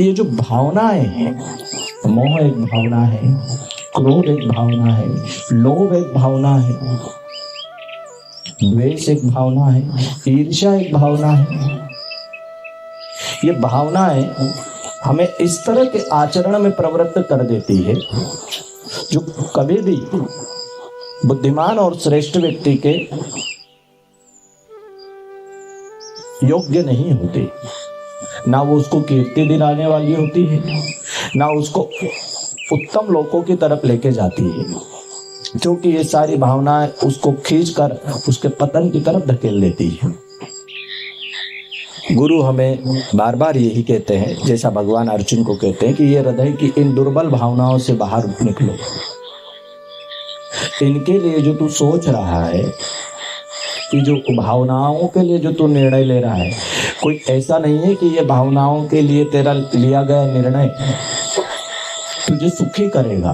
कि ये जो भावनाएं हैं, मोह एक भावना है, क्रोध एक भावना है, लोभ एक भावना है, द्वेष एक भावना है, ईर्ष्या एक भावना है। ये भावनाएं हमें इस तरह के आचरण में प्रवृत्त कर देती है जो कभी भी बुद्धिमान और श्रेष्ठ व्यक्ति के योग्य नहीं होती। ना वो उसको कीर्ति दिलाने वाली होती है, ना उसको उत्तम लोगों की तरफ लेके जाती है, क्योंकि ये सारी भावनाएं उसको खींचकर उसके पतन की तरफ धकेल देती है। गुरु हमें बार बार यही कहते हैं, जैसा भगवान अर्जुन को कहते हैं कि ये हृदय की इन दुर्बल भावनाओं से बाहर निकलो। इनके लिए जो तू सोच रहा है, कि जो भावनाओं के लिए जो तू निर्णय ले रहा है, कोई ऐसा नहीं है कि ये भावनाओं के लिए तेरा लिया गया निर्णय तुझे सुखी करेगा।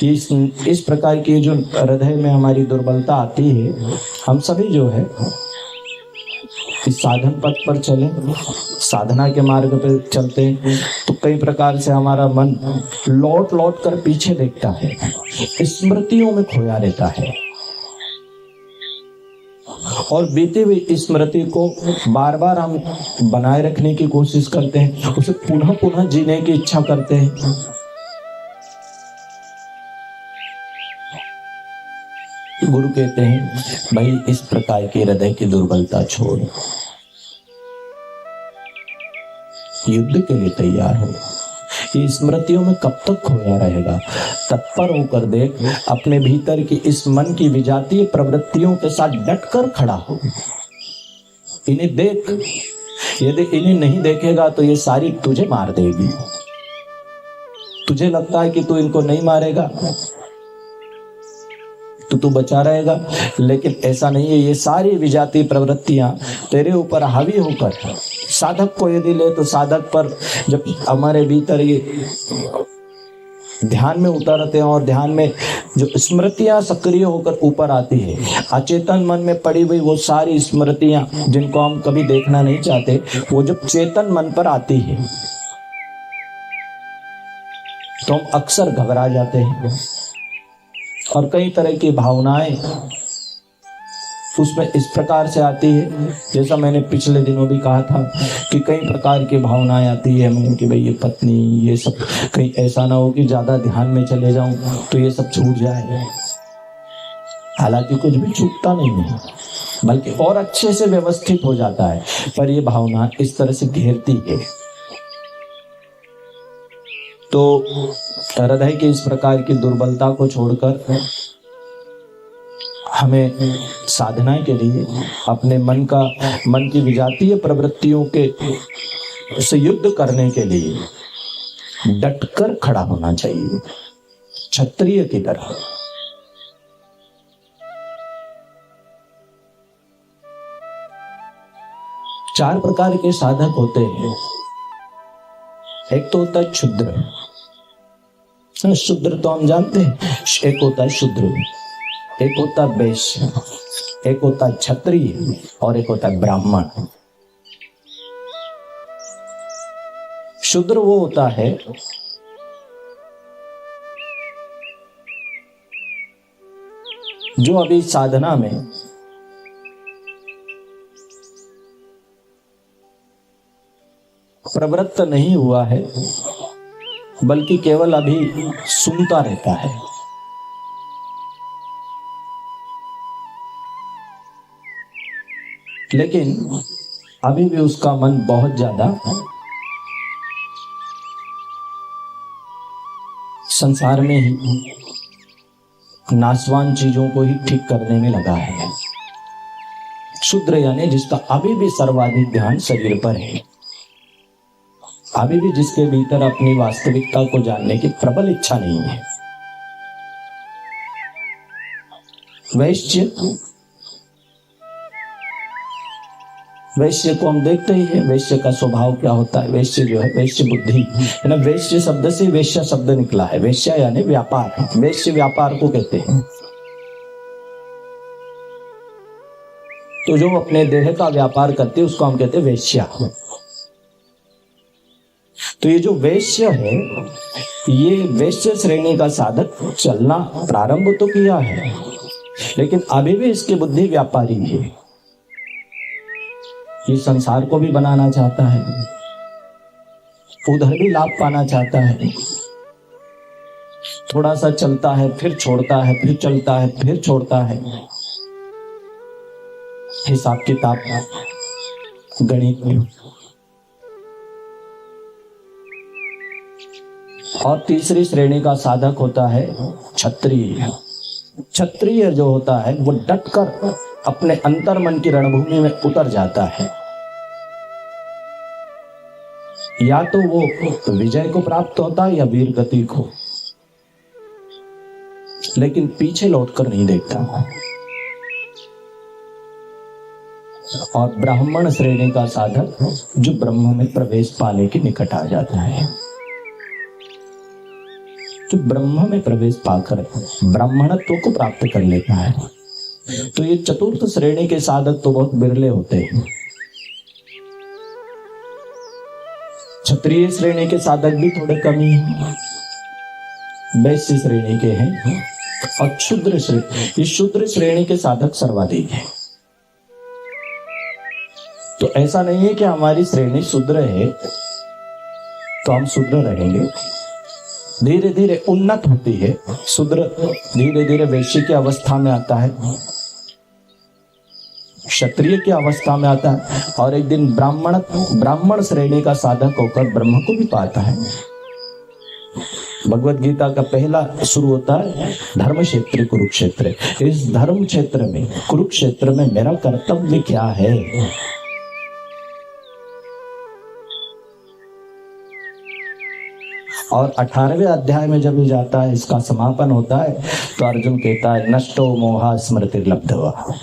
इस प्रकार की जो हृदय में हमारी दुर्बलता आती है, हम सभी जो है इस साधन पथ पर चले, साधना के मार्ग पर चलते हैं, तो कई प्रकार से हमारा मन लौट लौट कर पीछे देखता है, स्मृतियों में खोया रहता है, और बीती हुई स्मृति को बार बार हम बनाए रखने की कोशिश करते हैं, उसे पुनः पुनः जीने की इच्छा करते हैं। गुरु कहते हैं भाई इस प्रकार की हृदय की दुर्बलता छोड़, युद्ध के लिए तैयार हो। ये स्मृतियों में कब तक खोया रहेगा? तत्पर होकर देख, अपने भीतर की इस मन की विजातीय प्रवृत्तियों के साथ डटकर खड़ा हो। इन्हें देख, यदि इन्हें नहीं देखेगा तो ये सारी तुझे मार देगी। तुझे लगता है कि तू इनको नहीं मारेगा तो तू बचा रहेगा, लेकिन ऐसा नहीं है। ये सारी विजातीय प्रवृत्तियां तेरे ऊपर हावी होकर साधक को यदि ले, तो साधक पर जब हमारे भीतर ये ध्यान में उतरते हैं और ध्यान में जो स्मृतियां सक्रिय होकर ऊपर आती है, अचेतन मन में पड़ी हुई वो सारी स्मृतियां जिनको हम कभी देखना नहीं चाहते, वो जब चेतन मन पर आती है तो हम अक्सर घबरा जाते हैं, और कई तरह की भावनाएं उसमें इस प्रकार से आती है, जैसा मैंने पिछले दिनों भी कहा था कि कई प्रकार की भावनाएं आती है हमें कि भाई ये पत्नी, ये सब, कहीं ऐसा ना हो कि ज्यादा ध्यान में चले जाऊं तो ये सब छूट जाए। हालांकि कुछ भी छूटता नहीं है, बल्कि और अच्छे से व्यवस्थित हो जाता है, पर ये भावना इस तरह से घेरती है। तो हृदय की इस प्रकार की दुर्बलता को छोड़कर हमें साधना के लिए अपने मन की विजातीय प्रवृत्तियों के से युद्ध करने के लिए डटकर खड़ा होना चाहिए, क्षत्रिय की तरह। चार प्रकार के साधक होते हैं। एक तो होता है क्षुद्र, शूद्र तो हम जानते हैं। एक होता है शूद्र, एक होता है वैश्य, एक होता है क्षत्रिय, और एक होता है ब्राह्मण। शूद्र वो होता है जो अभी साधना में प्रवृत्त नहीं हुआ है, बल्कि केवल अभी सुनता रहता है। लेकिन अभी भी उसका मन बहुत ज्यादा संसार में ही नाशवान चीजों को ही ठीक करने में लगा है। शूद्र यानी जिसका अभी भी सर्वाधिक ध्यान शरीर पर है, अभी भी जिसके भीतर अपनी वास्तविकता को जानने की प्रबल इच्छा नहीं है। वैश्य को हम देखते ही है, वैश्य का स्वभाव क्या होता है। वैश्य जो है, वैश्य बुद्धि है ना, वैश्य शब्द से वैश्य शब्द निकला है। वैश्य यानी व्यापार, वैश्य व्यापार को कहते हैं। तो जो अपने देह का व्यापार करते हैं उसको हम कहते हैं वेश्या। तो ये जो वेश्य है, ये वेश्य श्रेणी का साधक चलना प्रारंभ तो किया है, लेकिन अभी भी इसकी बुद्धि व्यापारी है। ये संसार को भी बनाना चाहता है, उधर भी लाभ पाना चाहता है। थोड़ा सा चलता है, फिर छोड़ता है, फिर चलता है, फिर छोड़ता है। हिसाब किताब, गणित। और तीसरी श्रेणी का साधक होता है क्षत्रिय। क्षत्रिय जो होता है वो डटकर अपने अंतर मन की रणभूमि में उतर जाता है। या तो वो विजय को प्राप्त होता है या वीर गति को, लेकिन पीछे लौटकर नहीं देखता। और ब्राह्मण श्रेणी का साधक जो ब्रह्म में प्रवेश पाने के निकट आ जाता है, जो ब्रह्म में प्रवेश पाकर ब्राह्मणत्व को प्राप्त कर लेता है। तो ये चतुर्थ श्रेणी के साधक तो बहुत बिरले होते हैं। क्षत्रिय श्रेणी के साधक भी थोड़े कम ही हैं, वैश्य श्रेणी के हैं, और क्षुद्र श्रेणी, ये शूद्र श्रेणी के साधक सर्वाधिक है। तो ऐसा नहीं है कि हमारी श्रेणी शूद्र है तो हम शूद्र रहेंगे। धीरे धीरे उन्नत होती है, शूद्र धीरे धीरे वैश्य की अवस्था में आता है, क्षत्रिय की अवस्था में आता है, और एक दिन ब्राह्मण श्रेणी का साधक होकर ब्रह्म को भी पाता है। भगवत गीता का पहला शुरू होता है धर्म क्षेत्र कुरुक्षेत्र। इस धर्म क्षेत्र में, कुरुक्षेत्र में मेरा कर्तव्य क्या है। और 18वें अध्याय में जब जाता है, इसका समापन होता है, तो अर्जुन कहता है नष्टो मोहा स्मृति लब्धवा।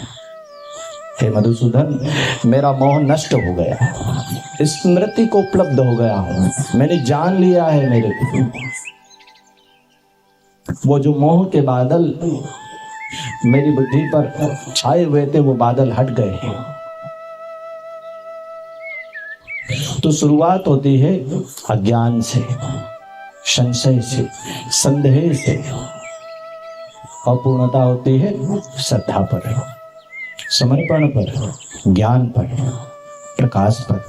हे मधुसूदन, मेरा मोह नष्ट हो गया, स्मृति को उपलब्ध हो गया हूं, मैंने जान लिया है मेरे को। वो जो मोह के बादल मेरी बुद्धि पर छाए हुए थे, वो बादल हट गए हैं। तो शुरुआत होती है अज्ञान से, संशय से, संदेह से, और पूर्णता होती है श्रद्धा पर, समर्पण पर, ज्ञान पर, प्रकाश पर।